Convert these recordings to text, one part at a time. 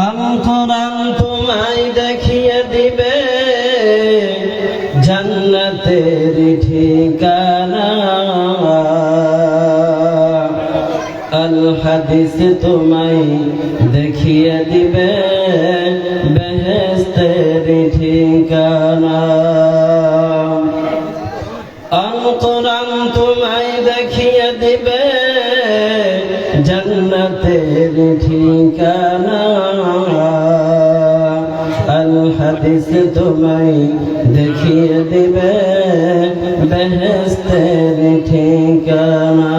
আল কোরআন তোমায় দেখিয়ে দিবে জান্নাতের ঠিকানা, আল হাদিস তোমায় দেখিয়ে দিবে বেহেশতের ঠিকানা। আল কোরআন তোমায় দেখিয়ে দিবে জান্নাতের ঠিকানা, আল হাদিস তোমায় দেখিয়ে দিবে বেহেশতের ঠিকানা।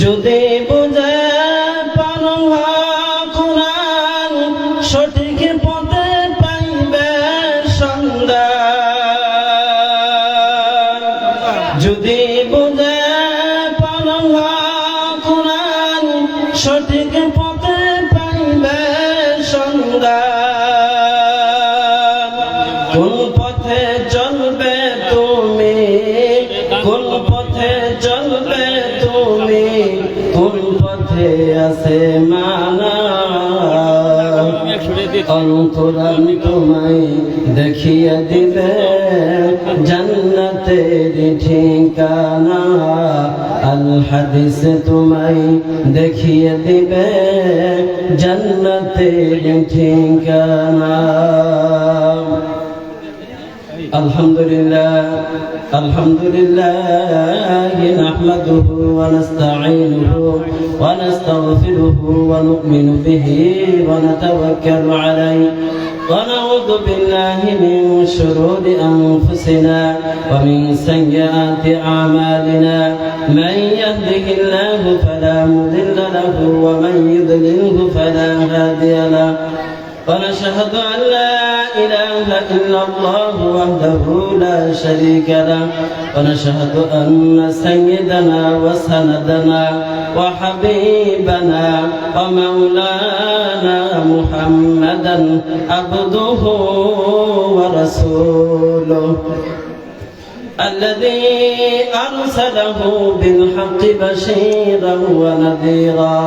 যদি বুঝে পারো কোরআন সঠিক পথে পাইবে সন্ধান, যদি বুঝে পারো কোরআন সঠিক পথে পাইবে সন্ধান। কোন পথে চলবে তুমি, কোন পথে চলবে তুমি, কোন পথে আছে মানা, আল কোরআন তোমায় দেখিয়ে দিবে জান্নাতের ঠিকানা, আল হাদিস তোমায় দেখিয়ে দিবে জান্নাতের ঠিকানা। আলহামদুলিল্লাহ আলহামদুলিল্লাহ নাহমাদুহু ওয়া নাস্তাঈনুহু ওয়া নাস্তাগফিরুহু ওয়া নু'মিনু বিহি ওয়া নাতাওয়াক্কালু আলাইহি ওয়া নাউযু বিল্লাহি মিন শুরুরি আনফুসিনা ওয়া মিন সাইয়্যাতি আমালিনা মান yahdihillahu ফালা মুদিল্লা লাহু ওয়া মান ইউদ্লিলহু ফালা হাদিয়া লাহু। ونشهد أن لا إله إلا الله وحده لا شريك له، ونشهد أن سيدنا وسندنا وحبيبنا ومولانا محمدا عبده ورسوله الذي أرسله بالحق بشيرا ونذيرا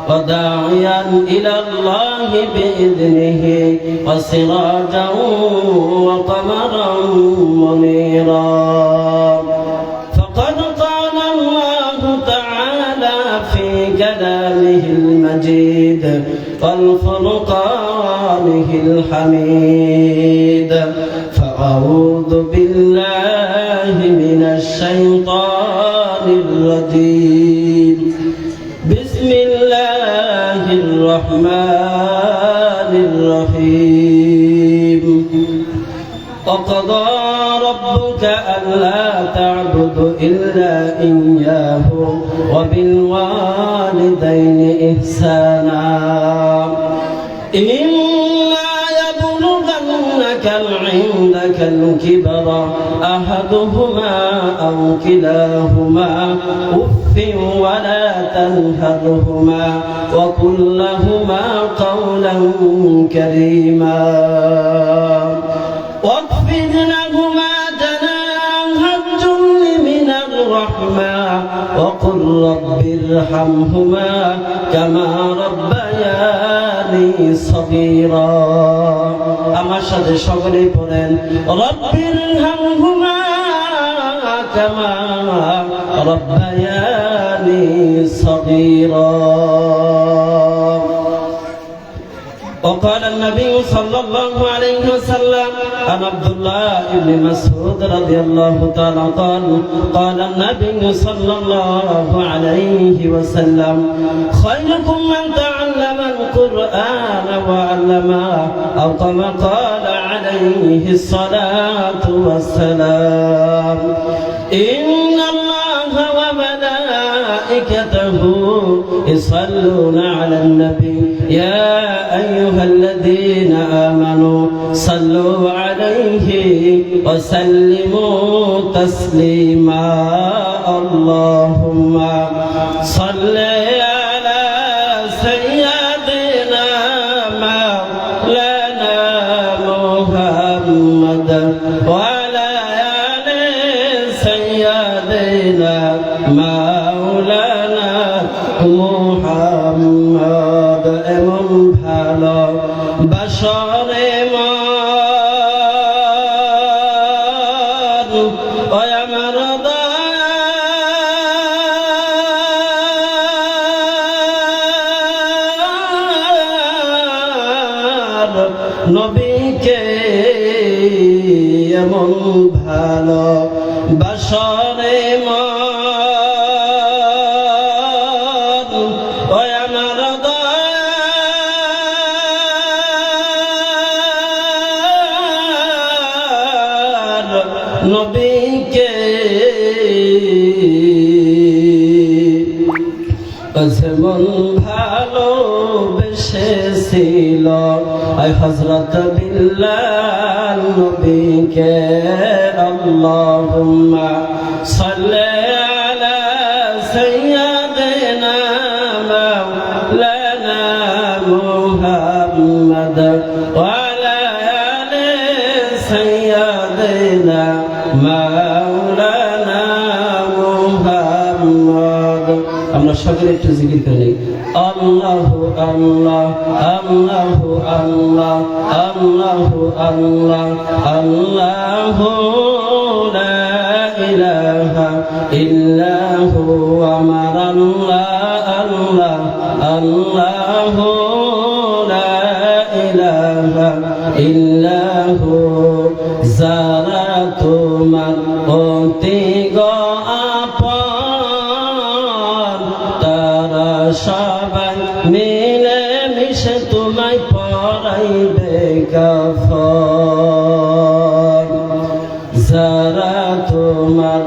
وداعيا إلى الله بإذنه وسراجا وقمرا منيرا. فقد قال الله تعالى في كلامه المجيد والفرقانه الحميد: فأعوذ بالله من الشيطان الرجيم، بسم الله الرحمن الرحيم. وقضى ربك ألا تعبدوا إلا إياه وبالوالدين إحسانا. إما يبلغنك عندك الكبر أحدهما أو كلاهما أف ولا تنهرهما وقل لهما قولا كريما. واخفض لهما جناح الذل من الرحمة وقل رب ارحمهما كما ربياني صغيرا. আমার সাথে সকলেই পড়েন রব্বির হামহুমা কামা রব্বায়ানি صغيرا. وقال النبي صلى الله عليه وسلم عن عبد الله بن مسعود رضي الله تعالى قال قال النبي صلى الله عليه وسلم: خيركم من تعلم القرآن وعلمه أو كما قال عليه الصلاة والسلام. إن الله وملائكته يصلون على النبي يا أيها الذين آمنوا صلوا عليه وسلموا تسليما. اللهم صل على سيدنا مولانا محمد وعلى آل سيدنا مولانا محمد. মোহাম্মদ এমন ভালো বাসরে মন ওই আমার নবীকে এমন ভালো বাসরে মন ওই আমার নবীকে যেমন ভালো বেসেছিল হযরত বিল্লাল নবীকে আল্লাহুম্মা সাল্লি আলা সাইয়্যিদিনা মাওলানা মুহাম্মদ ওয়া আলা আলি সাইয়্যিদিনা মাওলানা মুহাম্মদ। আমরা সকলে একটু জিকির করি আল্লাহু আল্লাহ আল্লাহু আল্লাহ আল্লাহু আল্লাহ আল্লাহু লা ইলাহা ইল্লাহু আমার আল্লাহ আল্লাহ আল্লাহু লা ইলাহা ইল্লাহু যারা তোমার অতি গো আপন তারা সবাই মিলে মিশে তোমায় পরাইবে কাফন যারা তোমার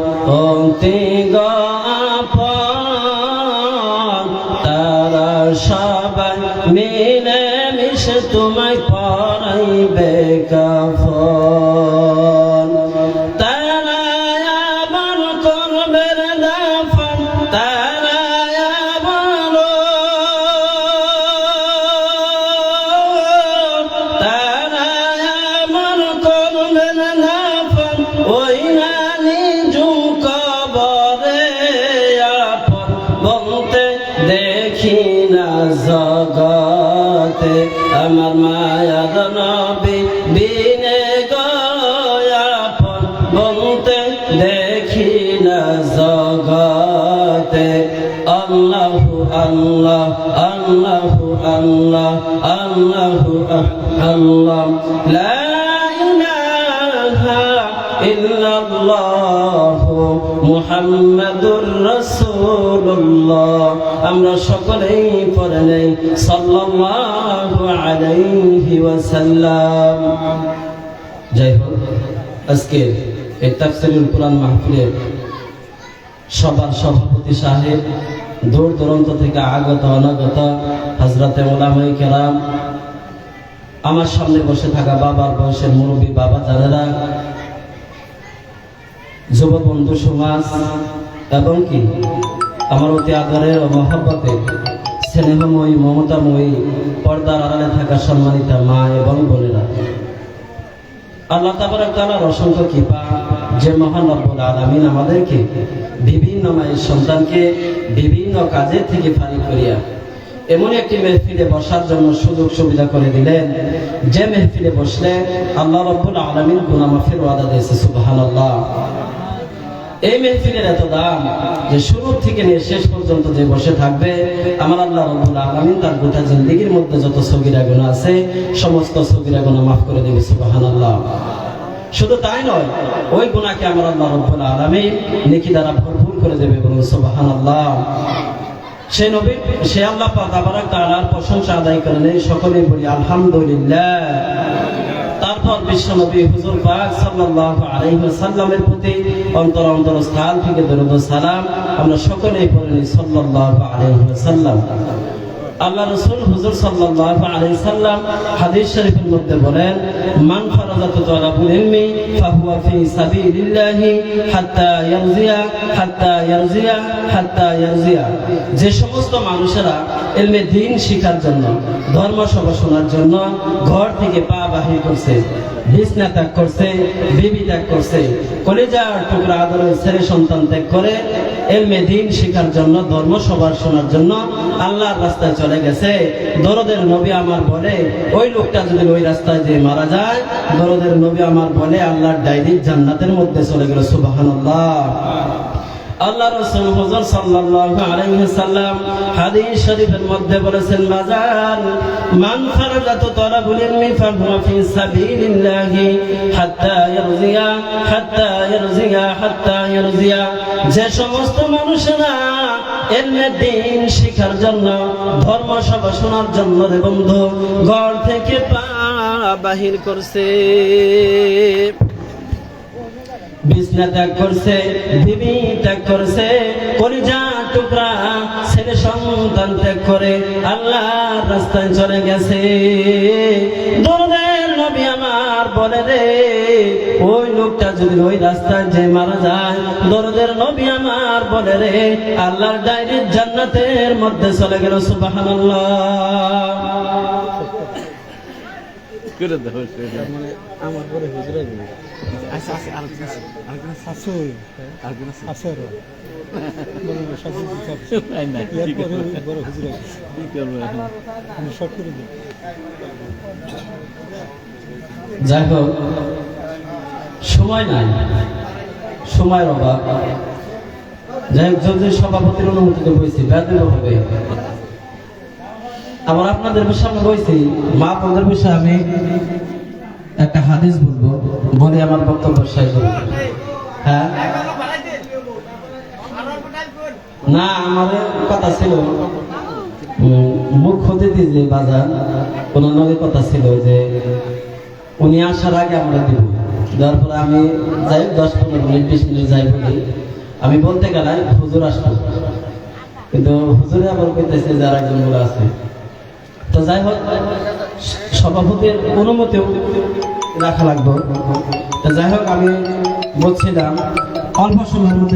অতি গো আপন তারা সবাই মিলে মিশে তোমায় পরাইবে কাফন তারা আবার করবে দাফন তারা আবার তারা আবার করবে দাফন ওই নানি কবরে আপন বলতে দেখি না জগতে আমার মায়ার নবী বিনে গয়াপন বলতে দেখি না জগতে আল্লাহু আল্লাহ আল্লাহু আল্লাহ আল্লাহু আল্লাহ লা ইলাহা ইল্লাল্লাহু মুহাম্মাদুর রাসূলুল্লাহ। আমরা সকলেই পড়ে নেই সাল্লাল্লাহু আলাইহি ওয়াসাল্লাম। যাই হোক, আজকে এই তাফসীরুল কুরআন মাহফিলের সবার সভাপতি সাহেব, দূর দূরান্ত থেকে আগত অনাগত হযরতে উলামায়ে কেরাম, আমার সামনে বসে থাকা বাবার বয়সের মুরব্বী বাবা যারা, যুব বন্ধু সমাজ এবং কি আমার অতি আদরের ও মহব্বতের স্নেহময়ী মমতাময়ী পর্দার আড়ালে থাকা সম্মানিতা মা এবং বোনেরা, আল্লাহ তাবারক তাআলার অসংখ্য কৃপা যে মহান রব্বুল আলামিন আমাদেরকে বিভিন্ন মায়ের সন্তানকে বিভিন্ন কাজে থেকে ফারিগ করিয়া এমন একটি মেহফিলে বসার জন্য সুযোগ সুবিধা করে দিলেন, যে মেহফিলে বসলে আল্লাহ রব্বুল আলামিন গুনাহ মাফের ওয়াদা দিয়েছে। সুবহানাল্লাহ। এই মেহফিলের এত দাম যে শুরু থেকে নিয়ে শেষ পর্যন্ত যে বসে থাকবে আমার আল্লাহ রব্বুল আলামিন তার গোটা জিন্দেগীর মধ্যে যত সগীরা গুনাহ আছে সমস্ত সগীরা গুনাহ মাফ করে দেবে। সুবহানাল্লাহ। শুধু তাই নয়, ওই গুনাহকে আমার আল্লাহ রব্বুল আলামিন নেকি দ্বারা ভরপুর করে দেবে। বলুন সুবহানাল্লাহ। সেই নবী সে আল্লাহ পাক তাবারক তাআলার প্রশংসা আদায় করেন, সকলেই বলি আলহামদুলিল্লাহ। তারপর বিশ্ব নবী হুজুর পাক সাল্লাল্লাহু আলাইহি ওয়াসাল্লামের প্রতি অন্তর অন্তর স্থান থেকে দরুদ ও সালাম আমরা সকলেই পড়ি সাল্লাল্লাহু আলাইহি ওয়াসাল্লাম। আল্লাহ রাসূল হুজুর সাল্লাল্লাহু আলাইহি সাল্লাম হাদিস শরীফের মধ্যে বলেন, মান ফারাযাতু তালাবুল ইলমি ফাহুয়া ফি সাবিলিল্লাহি হাত্তা ইয়ারজিয়া হাত্তা ইয়ারজিয়া হাত্তা ইয়ারজিয়া। যে সমস্ত মানুষেরা ইলমে দ্বীন শিখার জন্য, ধর্ম সভা শোনার জন্য ঘর থেকে পা বাহির করছে, বিছনা ত্যাগ করছে, বিবি ত্যাগ করছে, কলিজার টুকরা আদরের ছেলে সন্তান ত্যাগ করে এলমে দ্বীন শেখার জন্য, ধর্ম সবার শোনার জন্য আল্লাহর রাস্তায় চলে গেছে। দরদের নবী আমার বলে ওই লোকটা যদি ওই রাস্তায় যে মারা যায়, দরদের নবী আমার বলে আল্লাহর ডাইরি জান্নাতের মধ্যে চলে গেল। সুবহানাল্লাহ। আল্লাহ রাসূল হুজুর সাল্লাল্লাহু আলাইহি ওয়াসাল্লাম হাদিস শরীফের মধ্যে বলেছেন, বাজার মান ফারাদাতু তালাবুল ইলমি ফাহুয়া ফি সাবিলিল্লাহি হাত্তা ইয়ারজিয়া হাত্তা ইয়ারজিয়া হাত্তা ইয়ারজিয়া। যে সমস্ত মানুষেরা ইলমে দ্বীন শিখার জন্য, ধর্ম সভা শোনার জন্য রে বন্ধু ঘর থেকে পা বাহির করছে, বিছনা ত্যাগ করছে, বিবি ত্যাগ করছে, কলিজা টুকরা ছেলে সন্তান ত্যাগ করে আল্লাহর রাস্তায় চলে গেছে। দরদের নবী আমার বলে রে ওই লোকটা যদি ওই রাস্তায় যে মারা যায়, দরদের নবী আমার বলে রে আল্লাহর ডাইরি জান্নাতের মধ্যে চলে গেল। সুবহানাল্লাহ। মানে আমার পরে হুজুরা দিবে। আচ্ছা আচ্ছা আরেকজন শাশুড় আরেকজন শাশুড় বড় শাশুড় নাই না কি করে বড় হুজুরা কি করব এখন আমি শর্ট করে দিই। যাই হোক, সময় নাই, সময়ের অভাব। যাই হোক, যদি সভাপতির অনুমতিতে বলছি বেদন হবে। আবার আপনাদের সামনে বলছি, মা বোনদের বিষয়ে আমি একটা হাদিস বলবো, বলে আমার বক্তব্য শেষ করব। হ্যাঁ না, আমার কথা ছিল মুখ হতে দিয়ে বাজার ওনার কথা ছিল যে উনি আসার আগে আমরা দিব, দেওয়ার পরে আমি যাই 10-15 মিনিট 20 মিনিট যাই বলি, আমি বলতে গেলে হুজুর আসবো, কিন্তু হুজুরে আবার কইতেছে যারা একজন বলে আছে। তো যাই হোক, সভাপতির অনুমতিও রাখা লাগবে। তো যাই হোক, আমি বলছিলাম অল্প সময়ের মধ্যে